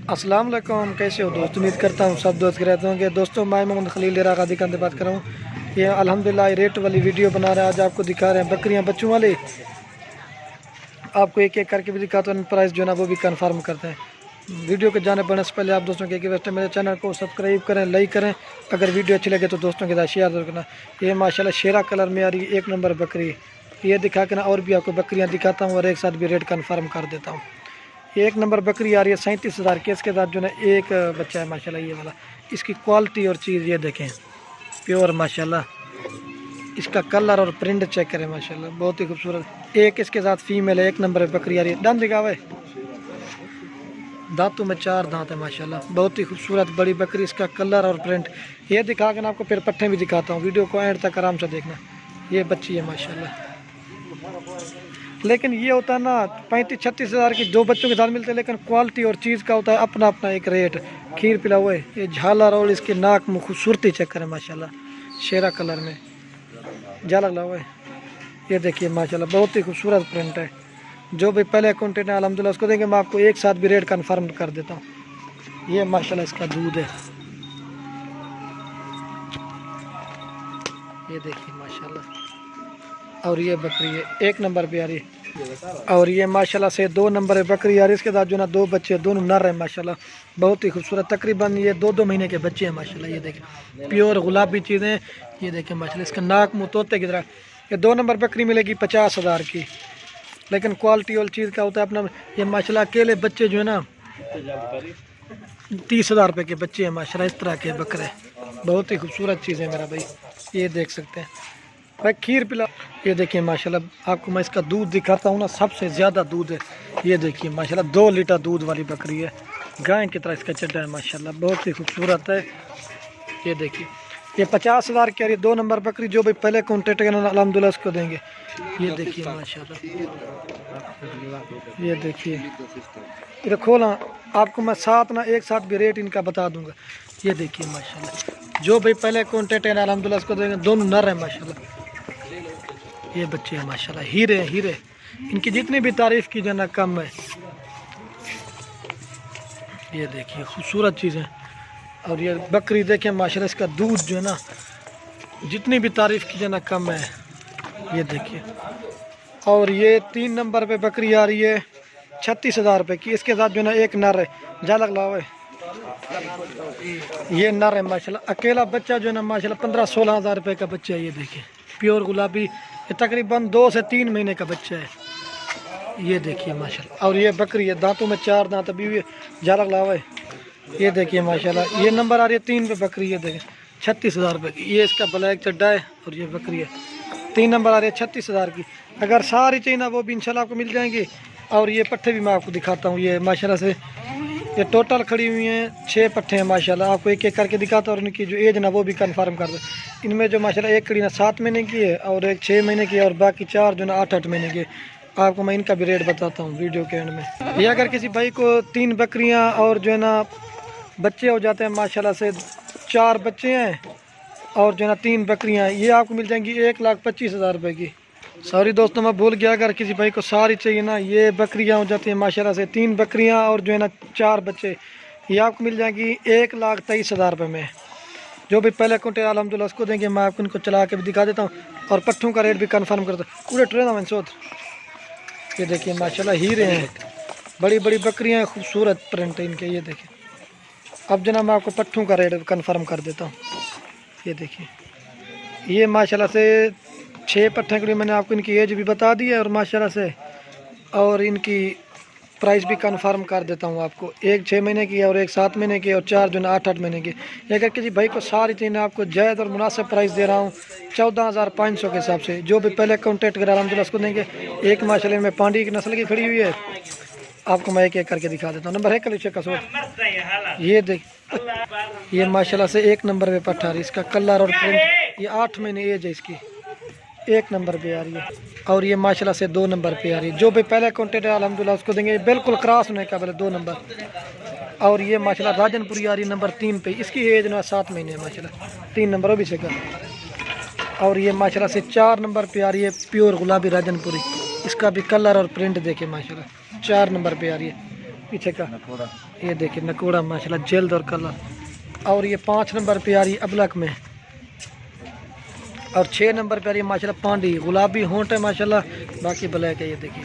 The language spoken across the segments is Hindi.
अस्सलाम वालेकुम, कैसे हो दोस्त। उम्मीद करता हूँ सब दोस्त रहते होंगे। दोस्तों मैं मोहम्मद खलील रागादी का बात कर रहा हूँ। ये अल्हम्दुलिल्लाह रेट वाली वीडियो बना रहे हैं। आज आपको दिखा रहे हैं बकरियाँ बच्चों वाले। आपको एक एक करके भी दिखाते हैं, प्राइस जो है ना वो भी कंफर्म करते हैं। वीडियो के जाने बढ़ने से पहले आप दोस्तों के रिक्वेस्ट है, मेरे चैनल को सब्सक्राइब करें, लाइक करें। अगर वीडियो अच्छी लगे तो दोस्तों के साथ शेयर जरूर करना। ये माशाल्लाह शेरा कलर में आ रही है, एक नंबर बकरी। ये दिखा के ना और भी आपको बकरियाँ दिखाता हूँ और एक साथ भी रेट कन्फर्म कर देता हूँ। ये एक नंबर बकरी आ रही है 37,000 के। इसके साथ जो है एक बच्चा है माशाल्लाह ये वाला। इसकी क्वालिटी और चीज़ ये देखें, प्योर माशाल्लाह। इसका कलर और प्रिंट चेक करें माशाल्लाह, बहुत ही खूबसूरत। एक इसके साथ फीमेल है, एक नंबर बकरी आ रही है। दांत दिखावे, दांतों में 4 दांत है माशाल्लाह, बहुत ही खूबसूरत बड़ी बकरी। इसका कलर और प्रिंट ये दिखा के ना आपको फिर पट्टे भी दिखाता हूँ। वीडियो को एंड तक आराम से देखना। ये बच्ची है माशाल्लाह। लेकिन ये होता है ना 35-36 हज़ार की दो बच्चों के साथ मिलते हैं, लेकिन क्वालिटी और चीज़ का होता है अपना अपना एक रेट। खीर पिला हुआ है। ये झालर और इसके नाक में खूबसूरती चेक करें माशाल्लाह, शेरा कलर में झालर लगा हुआ है। ये देखिए माशाल्लाह, बहुत ही खूबसूरत प्रिंट है। जो भी पहले कॉन्टेंट है अल्हम्दुलिल्लाह उसको देंगे, मैं आपको एक साथ भी रेट कन्फर्म कर देता हूँ। ये माशाल्लाह इसका दूध है, ये देखिए माशाल्लाह। और ये बकरी है एक नंबर पे आ रही है। और ये माशाल्लाह से 2 नंबर है बकरी आ रही है। इसके साथ जो ना 2 बच्चे, दोनों नर है माशाल्लाह, बहुत ही खूबसूरत। तकरीबन ये 2-2 महीने के बच्चे हैं माशाल्लाह। ये देखें प्योर गुलाबी चीज़ें। ये देखें माशाल्लाह, इसका नाक मुँह तोते की तरह। ये 2 नंबर बकरी मिलेगी 50,000 की, लेकिन क्वालिटी और चीज़ का होता है अपना। ये माशाल्लाह अकेले बच्चे जो है ना 30,000 रुपये के बच्चे हैं माशाल्लाह। इस तरह के बकरे बहुत ही खूबसूरत चीज़ है मेरा भाई। ये देख सकते हैं भाई, खीर पिला। ये देखिए माशाल्लाह, आपको मैं इसका दूध दिखाता हूँ ना, सबसे ज़्यादा दूध है। ये देखिए माशाल्लाह 2 लीटर दूध वाली बकरी है। गाय की तरह इसका चड्डा है माशाल्लाह, बहुत ही खूबसूरत है। ये देखिए ये 50,000 की आ रही है 2 नंबर बकरी। जो भी पहले कॉन्टेक्ट करना अल्हम्दुलिल्लाह उसको देंगे। ये देखिए माशाल्लाह, ये देखिए इधर खोला आपको मैं साथ ना एक साथ भी रेट इनका बता दूंगा। ये देखिए माशाल्लाह, जो भी पहले कॉन्टेक्ट है अल्हम्दुलिल्लाह उसको देंगे। दोनों नर है माशाल्लाह। ये बच्चे हैं माशाल्लाह, हीरे हीरे। इनकी जितनी भी तारीफ़ की जाना कम है। ये देखिए खूबसूरत चीज़ें। और ये बकरी देखें माशाल्लाह, इसका दूध जो है ना जितनी भी तारीफ़ की जाना कम है। ये देखिए। और ये 3 नंबर पे बकरी आ रही है 36,000 रुपये की। इसके साथ जो है ना एक नर है, झालक लाओ है। ये नर है माशाल्लाह, अकेला बच्चा जो है ना माशाल्लाह 15-16 हज़ार रुपये का बच्चा है। ये देखिए प्योर गुलाबी। ये तकरीबन 2 से 3 महीने का बच्चा है। ये देखिए माशाल्लाह। और ये बकरी है, दांतों में 4 दांत अभी भी झालक लावा है। ये देखिए माशाल्लाह, ये नंबर आ रही है 3 पे बकरी। ये देखिए 36,000 रुपये की। ये इसका ब्लैक चड्डा है और ये बकरी है 3 नंबर आ रही है 36,000 की। अगर सारी चाहिए ना वो भी इंशाल्लाह आपको मिल जाएंगी। और ये पट्ठे भी मैं आपको दिखाता हूँ। ये माशाल्लाह से ये टोटल खड़ी हुई हैं 6 पट्ठे हैं माशाल्लाह। आपको एक एक करके दिखाता हूँ और उनकी जो एज ना वो भी कंफर्म कर दो। इनमें जो माशाल्लाह एक खड़ी ना 7 महीने की है और एक 6 महीने की है और बाकी 4 जो ना 8-8 महीने की। आपको मैं इनका भी रेट बताता हूँ वीडियो के एंड में। ये अगर किसी भाई को 3 बकरियाँ और जो है ना बच्चे हो जाते हैं माशाल्लाह से, 4 बच्चे हैं और जो है ना 3 बकरियाँ, ये आपको मिल जाएंगी 1,25,000 रुपये की। सॉरी दोस्तों मैं भूल गया, अगर किसी भाई को सारी चाहिए ना, ये बकरियां हो जाती हैं माशाल्लाह से 3 बकरियां और जो है ना 4 बच्चे, ये आपको मिल जाएंगी 1,23,000 रुपये में। जो भी पहले कुंटे अल्हम्दुलिल्लाह उसको देंगे। मैं आपको इनको चला के भी दिखा देता हूँ और पट्ठों का रेट भी कंफर्म करता हूँ। पूरे ट्रेन में सोच। ये देखिए माशाल्लाह हीरे हैं, बड़ी बड़ी बकरियाँ हैं, खूबसूरत प्रिंट है इनके। ये देखिए अब जनाब मैं आपको पट्ठों का रेट कंफर्म कर देता हूँ। ये देखिए ये माशाल्लाह से 6 पट्ठे के लिए मैंने आपको इनकी एज भी बता दी है और माशाल्लाह से और इनकी प्राइस भी कंफर्म कर देता हूँ आपको। एक 6 महीने की है और एक 7 महीने की और 4 जो है 8-8 महीने की। अगर किसी भाई को सारी चीज़ें आपको जायज़ और मुनासिब प्राइस दे रहा हूँ 14,500 के हिसाब से। जो भी पहले कॉन्टेक्ट करा अल्हम्दुलिल्लाह उसको देंगे। एक माशाल्लाह में पांडी की नस्ल की खड़ी हुई है, आपको मैं एक एक करके दिखा देता हूँ। नंबर है कल कसोट। ये देख ये माशाल्लाह से 1 नंबर पे पट्ठा रही। इसका कलर और प्रिंट, ये 8 महीने एज है इसकी, 1 नंबर पे आ रही है। और ये माशाल्लाह से 2 नंबर पे आ रही है। जो भी पहले कॉन्टेक्ट है अल्हम्दुलिल्लाह उसको देंगे, बिल्कुल क्रॉस होने का पहले 2 नंबर। और ये माशाल्लाह राजनपुरी आ रही है नंबर 3 पे। इसकी एज ना 7 महीने है माशाल्लाह, 3 नंबर वो भी से कर। और ये माशाल्लाह से 4 नंबर पे आ रही है प्योर गुलाबी राजनपुरी। इसका भी कलर और प्रिंट देखे माशाल्लाह 4 नंबर पे आ रही है। पीछे का ये देखिए नकोड़ा माशाल्लाह जल्द और कलर। और ये 5 नंबर पे आ रही अबलक में, और 6 नंबर पे आ रही है माशाल्लाह पांडी, गुलाबी होंठ है माशाल्लाह, बाकी ब्लैक है। ये देखिए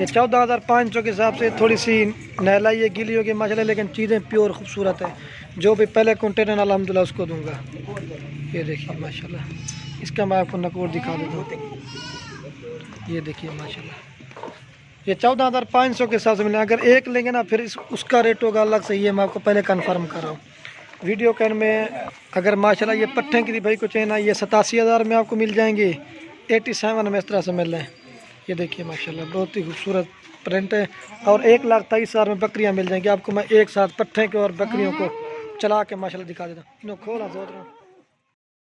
ये 14,500 के हिसाब से थोड़ी सी नहलाई है, गीली होगी माशाल्लाह, लेकिन चीज़ें प्योर खूबसूरत है। जो भी पहले कंटेनर अल्हम्दुलिल्लाह उसको दूंगा। ये देखिए माशाल्लाह, इसका मैं आपको नकोड़ दिखा देता हूँ। ये देखिए माशाल्लाह, ये 14,500 के हिसाब से मिले। अगर एक लेंगे ना फिर उसका रेट होगा अलग से, ये मैं आपको पहले कन्फर्म कर रहा हूँ। वीडियो कैन में अगर माशाल्लाह ये पट्टे की भाई को चाहिए ना, ये 87,000 में आपको मिल जाएंगे, 87 में इस तरह से मिल रहे हैं। ये देखिए माशाल्लाह बहुत ही खूबसूरत प्रिंट है। और 1,23,000 में बकरियां मिल जाएंगी आपको। मैं एक साथ पट्टे के और बकरियों को चला के माशाल्लाह दिखा देता हूँ। खोला जोर